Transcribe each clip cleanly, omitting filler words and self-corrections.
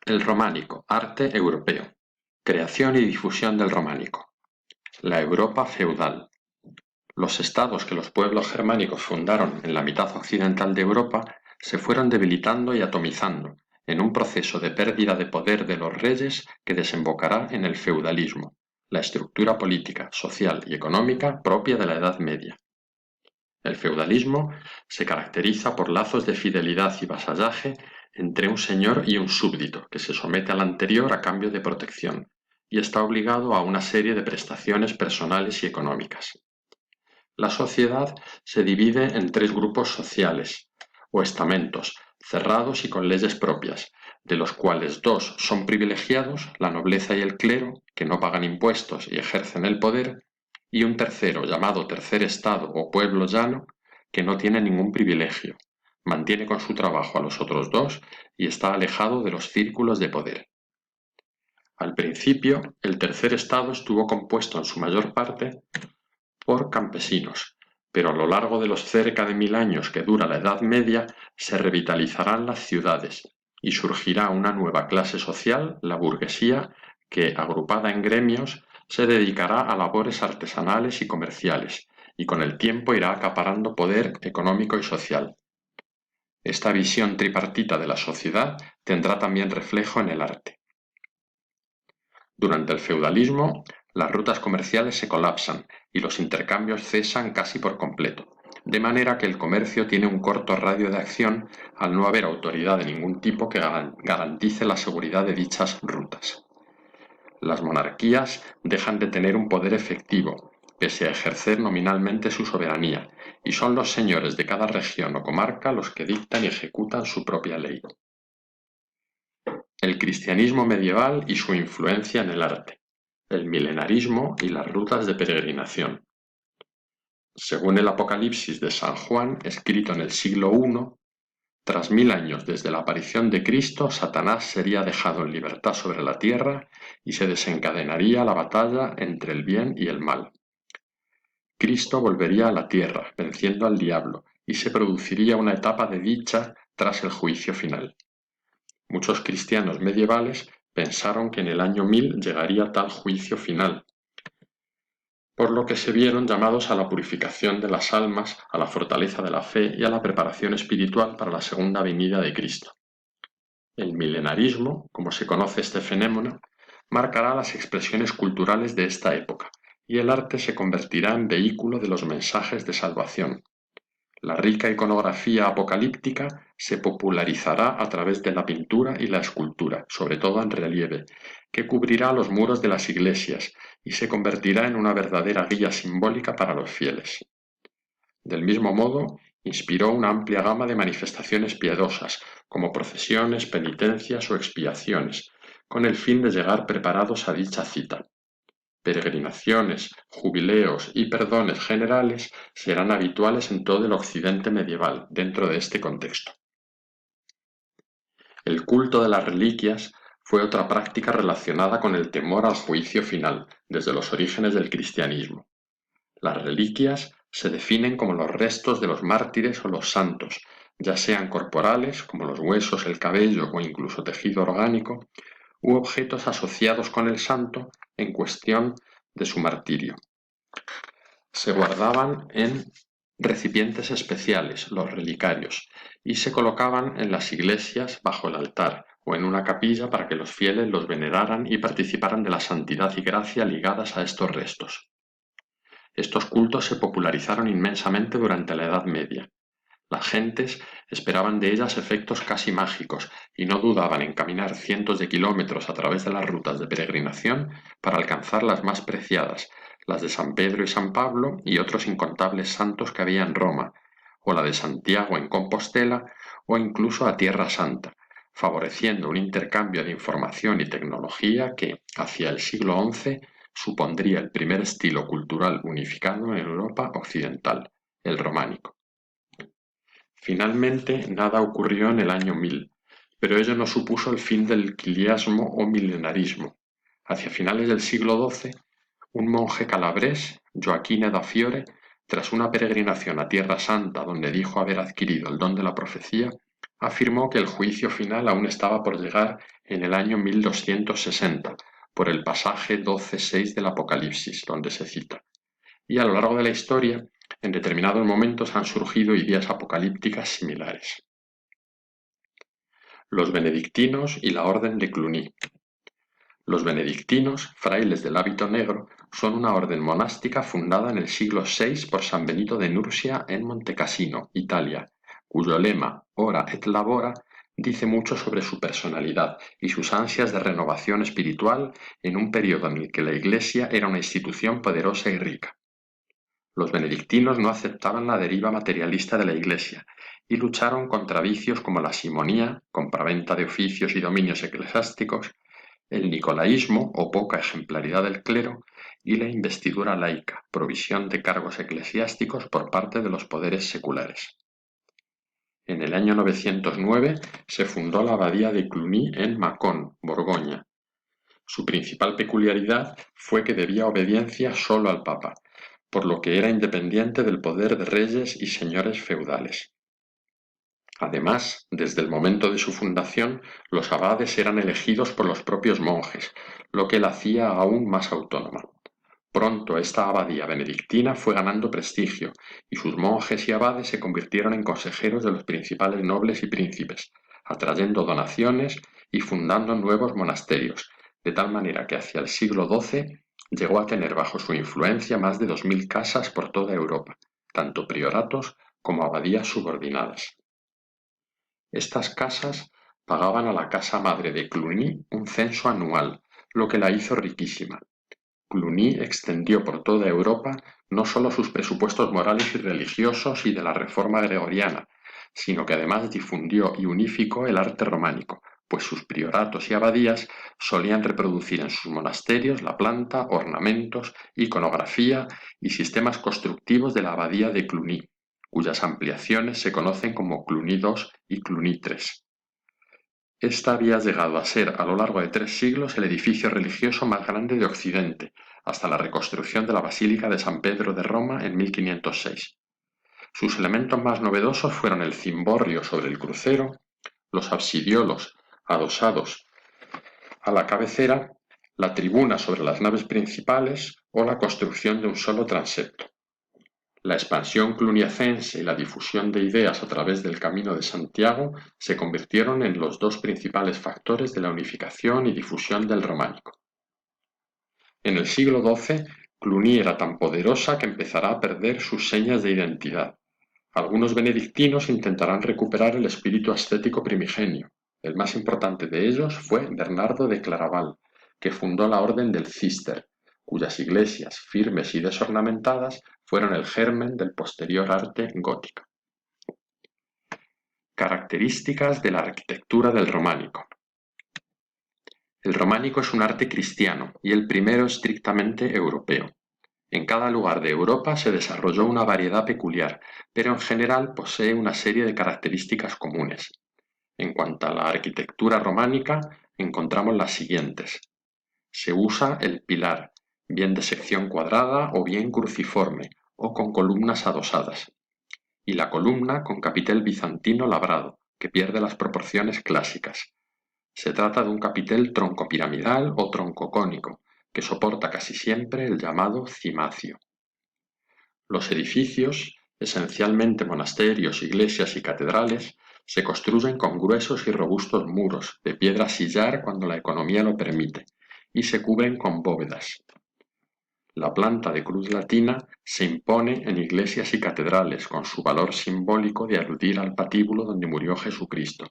El románico, arte europeo. Creación y difusión del románico. La Europa feudal. Los estados que los pueblos germánicos fundaron en la mitad occidental de Europa se fueron debilitando y atomizando, en un proceso de pérdida de poder de los reyes que desembocará en el feudalismo, la estructura política, social y económica propia de la Edad Media. El feudalismo se caracteriza por lazos de fidelidad y vasallaje entre un señor y un súbdito, que se somete al anterior a cambio de protección, y está obligado a una serie de prestaciones personales y económicas. La sociedad se divide en tres grupos sociales, o estamentos, cerrados y con leyes propias, de los cuales dos son privilegiados, la nobleza y el clero, que no pagan impuestos y ejercen el poder, y un tercero llamado tercer estado o pueblo llano, que no tiene ningún privilegio, mantiene con su trabajo a los otros dos y está alejado de los círculos de poder. Al principio, el tercer estado estuvo compuesto en su mayor parte por campesinos, pero a lo largo de los cerca de 1000 años que dura la Edad Media se revitalizarán las ciudades y surgirá una nueva clase social, la burguesía, que, agrupada en gremios, se dedicará a labores artesanales y comerciales, y con el tiempo irá acaparando poder económico y social. Esta visión tripartita de la sociedad tendrá también reflejo en el arte. Durante el feudalismo, las rutas comerciales se colapsan y los intercambios cesan casi por completo, de manera que el comercio tiene un corto radio de acción al no haber autoridad de ningún tipo que garantice la seguridad de dichas rutas. Las monarquías dejan de tener un poder efectivo, pese a ejercer nominalmente su soberanía, y son los señores de cada región o comarca los que dictan y ejecutan su propia ley. El cristianismo medieval y su influencia en el arte. El milenarismo y las rutas de peregrinación. Según el Apocalipsis de San Juan, escrito en el siglo I, tras 1000 años desde la aparición de Cristo, Satanás sería dejado en libertad sobre la tierra y se desencadenaría la batalla entre el bien y el mal. Cristo volvería a la tierra, venciendo al diablo, y se produciría una etapa de dicha tras el juicio final. Muchos cristianos medievales pensaron que en el año 1000 llegaría tal juicio final, por lo que se vieron llamados a la purificación de las almas, a la fortaleza de la fe y a la preparación espiritual para la segunda venida de Cristo. El milenarismo, como se conoce este fenómeno, marcará las expresiones culturales de esta época, y el arte se convertirá en vehículo de los mensajes de salvación. La rica iconografía apocalíptica se popularizará a través de la pintura y la escultura, sobre todo en relieve, que cubrirá los muros de las iglesias y se convertirá en una verdadera guía simbólica para los fieles. Del mismo modo, inspiró una amplia gama de manifestaciones piadosas, como procesiones, penitencias o expiaciones, con el fin de llegar preparados a dicha cita. Peregrinaciones, jubileos y perdones generales serán habituales en todo el occidente medieval dentro de este contexto. El culto de las reliquias fue otra práctica relacionada con el temor al juicio final desde los orígenes del cristianismo. Las reliquias se definen como los restos de los mártires o los santos, ya sean corporales, como los huesos, el cabello o incluso tejido orgánico, u objetos asociados con el santo en cuestión de su martirio. Se guardaban en recipientes especiales, los relicarios, y se colocaban en las iglesias bajo el altar o en una capilla para que los fieles los veneraran y participaran de la santidad y gracia ligadas a estos restos. Estos cultos se popularizaron inmensamente durante la Edad Media. Las gentes esperaban de ellas efectos casi mágicos y no dudaban en caminar cientos de kilómetros a través de las rutas de peregrinación para alcanzar las más preciadas, las de San Pedro y San Pablo y otros incontables santos que había en Roma, o la de Santiago en Compostela, o incluso a Tierra Santa, favoreciendo un intercambio de información y tecnología que, hacia el siglo XI, supondría el primer estilo cultural unificado en Europa occidental, el románico. Finalmente, nada ocurrió en el año 1000, pero ello no supuso el fin del quiliasmo o milenarismo. Hacia finales del siglo XII, un monje calabrés, Gioacchino da Fiore, tras una peregrinación a Tierra Santa donde dijo haber adquirido el don de la profecía, afirmó que el juicio final aún estaba por llegar en el año 1260, por el pasaje 12:6 del Apocalipsis, donde se cita. Y a lo largo de la historia, en determinados momentos han surgido ideas apocalípticas similares. Los benedictinos y la Orden de Cluny. Los benedictinos, frailes del hábito negro, son una orden monástica fundada en el siglo VI por San Benito de Nursia en Montecassino, Italia, cuyo lema Ora et labora dice mucho sobre su personalidad y sus ansias de renovación espiritual en un periodo en el que la Iglesia era una institución poderosa y rica. Los benedictinos no aceptaban la deriva materialista de la Iglesia y lucharon contra vicios como la simonía, compraventa de oficios y dominios eclesiásticos, el nicolaísmo o poca ejemplaridad del clero y la investidura laica, provisión de cargos eclesiásticos por parte de los poderes seculares. En el año 909 se fundó la abadía de Cluny en Mâcon, Borgoña. Su principal peculiaridad fue que debía obediencia solo al Papa, por lo que era independiente del poder de reyes y señores feudales. Además, desde el momento de su fundación, los abades eran elegidos por los propios monjes, lo que la hacía aún más autónoma. Pronto esta abadía benedictina fue ganando prestigio, y sus monjes y abades se convirtieron en consejeros de los principales nobles y príncipes, atrayendo donaciones y fundando nuevos monasterios, de tal manera que hacia el siglo XII llegó a tener bajo su influencia más de 2000 casas por toda Europa, tanto prioratos como abadías subordinadas. Estas casas pagaban a la casa madre de Cluny un censo anual, lo que la hizo riquísima. Cluny extendió por toda Europa no solo sus presupuestos morales y religiosos y de la Reforma gregoriana, sino que además difundió y unificó el arte románico, pues sus prioratos y abadías solían reproducir en sus monasterios la planta, ornamentos, iconografía y sistemas constructivos de la abadía de Cluny, cuyas ampliaciones se conocen como Cluny II y Cluny III. Esta había llegado a ser a lo largo de 3 siglos el edificio religioso más grande de Occidente, hasta la reconstrucción de la Basílica de San Pedro de Roma en 1506. Sus elementos más novedosos fueron el cimborrio sobre el crucero, los absidiolos adosados a la cabecera, la tribuna sobre las naves principales o la construcción de un solo transepto. La expansión cluniacense y la difusión de ideas a través del Camino de Santiago se convirtieron en los dos principales factores de la unificación y difusión del románico. En el siglo XII, Cluny era tan poderosa que empezará a perder sus señas de identidad. Algunos benedictinos intentarán recuperar el espíritu ascético primigenio. El más importante de ellos fue Bernardo de Claraval, que fundó la Orden del Císter, cuyas iglesias, firmes y desornamentadas, fueron el germen del posterior arte gótico. Características de la arquitectura del románico. El románico es un arte cristiano y el primero estrictamente europeo. En cada lugar de Europa se desarrolló una variedad peculiar, pero en general posee una serie de características comunes. En cuanto a la arquitectura románica, encontramos las siguientes. Se usa el pilar, bien de sección cuadrada o bien cruciforme, o con columnas adosadas, y la columna con capitel bizantino labrado, que pierde las proporciones clásicas. Se trata de un capitel troncopiramidal o troncocónico, que soporta casi siempre el llamado cimacio. Los edificios, esencialmente monasterios, iglesias y catedrales, se construyen con gruesos y robustos muros, de piedra sillar cuando la economía lo permite, y se cubren con bóvedas. La planta de cruz latina se impone en iglesias y catedrales con su valor simbólico de aludir al patíbulo donde murió Jesucristo.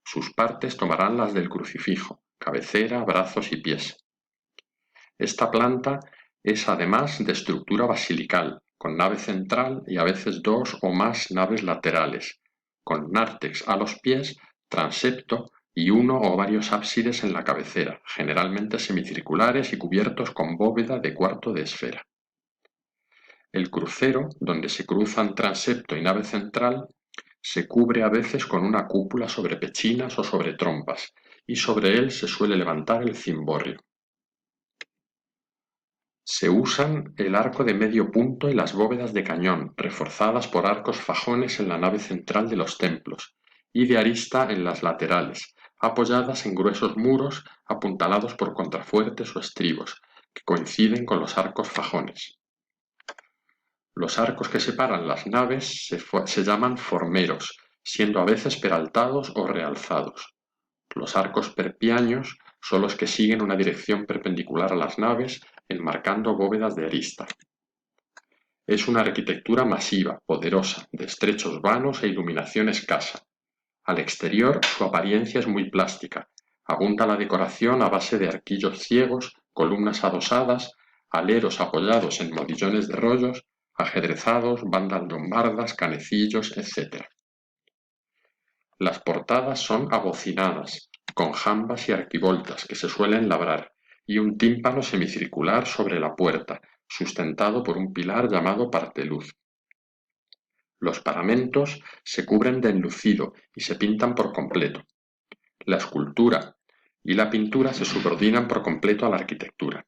Sus partes tomarán las del crucifijo, cabecera, brazos y pies. Esta planta es además de estructura basilical, con nave central y a veces 2 o más naves laterales, con nártex a los pies, transepto y uno o varios ábsides en la cabecera, generalmente semicirculares y cubiertos con bóveda de cuarto de esfera. El crucero, donde se cruzan transepto y nave central, se cubre a veces con una cúpula sobre pechinas o sobre trompas, y sobre él se suele levantar el cimborrio. Se usan el arco de medio punto y las bóvedas de cañón, reforzadas por arcos fajones en la nave central de los templos, y de arista en las laterales, apoyadas en gruesos muros apuntalados por contrafuertes o estribos, que coinciden con los arcos fajones. Los arcos que separan las naves se llaman formeros, siendo a veces peraltados o realzados. Los arcos perpiaños son los que siguen una dirección perpendicular a las naves, enmarcando bóvedas de arista. Es una arquitectura masiva, poderosa, de estrechos vanos e iluminación escasa. Al exterior su apariencia es muy plástica. Abunda la decoración a base de arquillos ciegos, columnas adosadas, aleros apoyados en modillones de rollos, ajedrezados, bandas lombardas, canecillos, etc. Las portadas son abocinadas, con jambas y arquivoltas que se suelen labrar, y un tímpano semicircular sobre la puerta, sustentado por un pilar llamado parteluz. Los paramentos se cubren de enlucido y se pintan por completo. La escultura y la pintura se subordinan por completo a la arquitectura.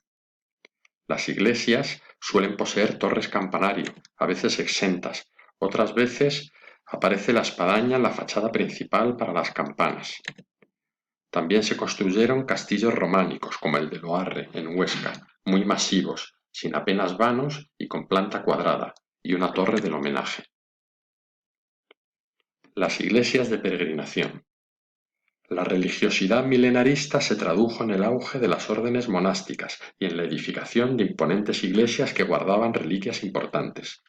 Las iglesias suelen poseer torres campanario, a veces exentas, otras veces aparece la espadaña en la fachada principal para las campanas. También se construyeron castillos románicos, como el de Loarre, en Huesca, muy masivos, sin apenas vanos y con planta cuadrada, y una torre del homenaje. Las iglesias de peregrinación. La religiosidad milenarista se tradujo en el auge de las órdenes monásticas y en la edificación de imponentes iglesias que guardaban reliquias importantes.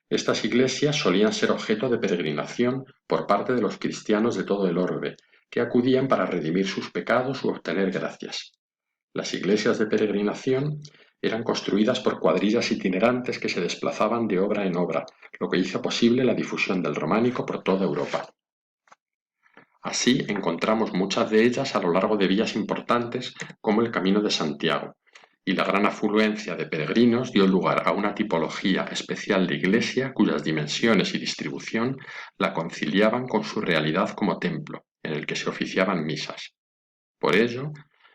Estas iglesias solían ser objeto de peregrinación por parte de los cristianos de todo el orbe, que acudían para redimir sus pecados u obtener gracias. Las iglesias de peregrinación eran construidas por cuadrillas itinerantes que se desplazaban de obra en obra, lo que hizo posible la difusión del románico por toda Europa. Así encontramos muchas de ellas a lo largo de vías importantes como el Camino de Santiago, y la gran afluencia de peregrinos dio lugar a una tipología especial de iglesia cuyas dimensiones y distribución la conciliaban con su realidad como templo, en el que se oficiaban misas. Por ello,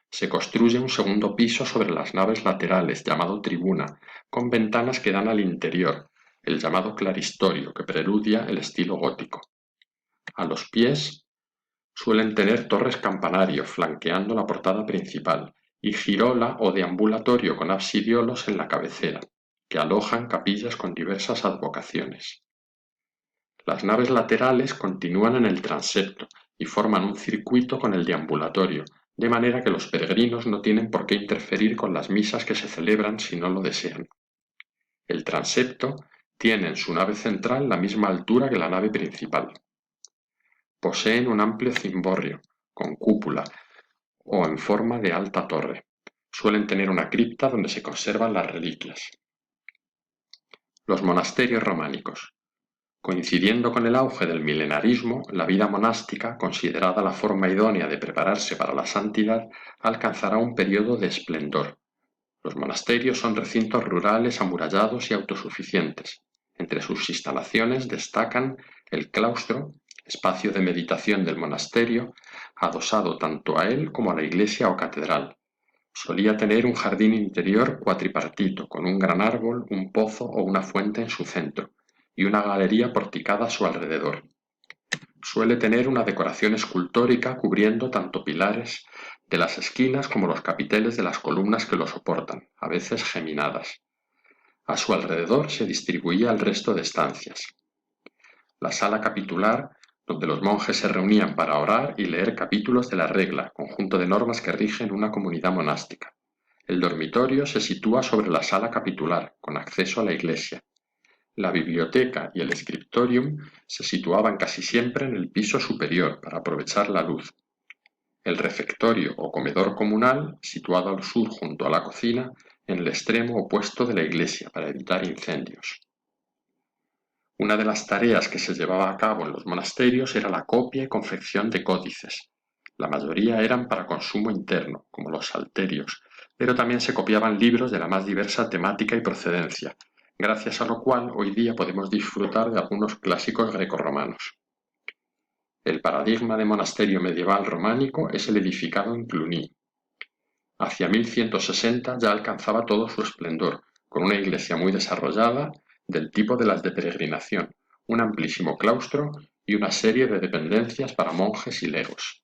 se construye un segundo piso sobre las naves laterales, llamado tribuna, con ventanas que dan al interior, el llamado claristorio, que preludia el estilo gótico. A los pies suelen tener torres campanario flanqueando la portada principal y girola o deambulatorio con absidiolos en la cabecera, que alojan capillas con diversas advocaciones. Las naves laterales continúan en el transepto y forman un circuito con el deambulatorio, de manera que los peregrinos no tienen por qué interferir con las misas que se celebran si no lo desean. El transepto tiene en su nave central la misma altura que la nave principal. Poseen un amplio cimborrio, con cúpula o en forma de alta torre. Suelen tener una cripta donde se conservan las reliquias. Los monasterios románicos. Coincidiendo con el auge del milenarismo, la vida monástica, considerada la forma idónea de prepararse para la santidad, alcanzará un periodo de esplendor. Los monasterios son recintos rurales amurallados y autosuficientes. Entre sus instalaciones destacan el claustro, espacio de meditación del monasterio, adosado tanto a él como a la iglesia o catedral. Solía tener un jardín interior cuatripartito, con un gran árbol, un pozo o una fuente en su centro, y una galería porticada a su alrededor. Suele tener una decoración escultórica cubriendo tanto pilares de las esquinas como los capiteles de las columnas que lo soportan, a veces geminadas. A su alrededor se distribuía el resto de estancias. La sala capitular, donde los monjes se reunían para orar y leer capítulos de la regla, conjunto de normas que rigen una comunidad monástica. El dormitorio se sitúa sobre la sala capitular, con acceso a la iglesia. La biblioteca y el scriptorium se situaban casi siempre en el piso superior para aprovechar la luz. El refectorio o comedor comunal, situado al sur junto a la cocina, en el extremo opuesto de la iglesia para evitar incendios. Una de las tareas que se llevaba a cabo en los monasterios era la copia y confección de códices. La mayoría eran para consumo interno, como los salterios, pero también se copiaban libros de la más diversa temática y procedencia, gracias a lo cual hoy día podemos disfrutar de algunos clásicos grecorromanos. El paradigma de monasterio medieval románico es el edificado en Cluny. Hacia 1160 ya alcanzaba todo su esplendor, con una iglesia muy desarrollada, del tipo de las de peregrinación, un amplísimo claustro y una serie de dependencias para monjes y legos.